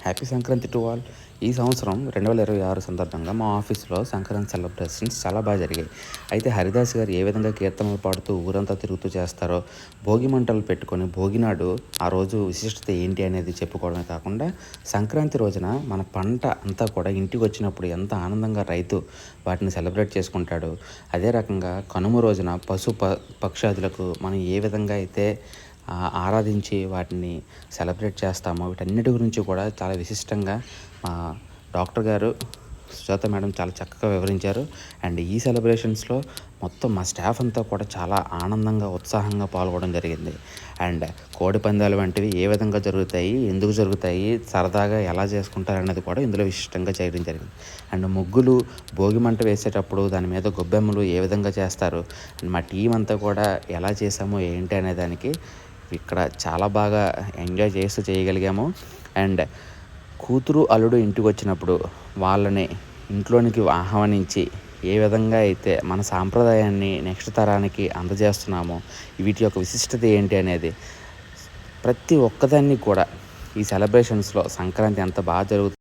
Happy Sankranti to all. ఈ సంవత్సరం 2026 సందర్భంగా మా ఆఫీస్లో సంక్రాంతి సెలబ్రేషన్స్ చాలా బాగా జరిగాయి. అయితే హరిదాస్ గారు ఏ విధంగా కీర్తనలు పాడుతూ ఊరంతా తిరుగుతూ చేస్తారో, భోగి మంటలు పెట్టుకొని భోగినాడు ఆ రోజు విశిష్టత ఏంటి అనేది చెప్పుకోవడమే కాకుండా, సంక్రాంతి రోజున మన పంట అంతా కూడా ఇంటికి వచ్చినప్పుడు ఎంత ఆనందంగా రైతు వాటిని సెలబ్రేట్ చేసుకుంటాడు. అదే రకంగా కనుమ రోజున పక్షాదులకు మనం ఏ విధంగా అయితే ఆరాధించి వాటిని సెలబ్రేట్ చేస్తామో, వీటన్నిటి గురించి కూడా చాలా విశిష్టంగా మా డాక్టర్ గారు సుజాత మేడం చాలా చక్కగా వివరించారు. అండ్ ఈ సెలబ్రేషన్స్లో మొత్తం మా స్టాఫ్ అంతా కూడా చాలా ఆనందంగా, ఉత్సాహంగా పాల్గొనడం జరిగింది. అండ్ కోడి పందాలు వంటివి ఏ విధంగా జరుగుతాయి, ఎందుకు జరుగుతాయి, సరదాగా ఎలా చేసుకుంటారు అన్నది కూడా ఇందులో విశిష్టంగా చేయడం జరిగింది. అండ్ ముగ్గులు, భోగి మంట వేసేటప్పుడు దాని మీద గొబ్బెమ్మలు ఏ విధంగా చేస్తారు, అండ్ మా టీం అంతా కూడా ఎలా చేసామో ఏంటి అనే దానికి ఇక్కడ చాలా బాగా ఎంజాయ్ చేస్తూ చేయగలిగాము. అండ్ కూతురు, అల్లుడు ఇంటికి వచ్చినప్పుడు వాళ్ళని ఇంట్లోనికి ఆహ్వానించి ఏ విధంగా అయితే మన సాంప్రదాయాన్ని నెక్స్ట్ తరానికి అందజేస్తున్నామో, వీటి యొక్క విశిష్టత ఏంటి అనేది ప్రతి ఒక్కదాన్ని కూడా ఈ సెలబ్రేషన్స్లో సంక్రాంతి ఎంత బాగా జరుగుతుంది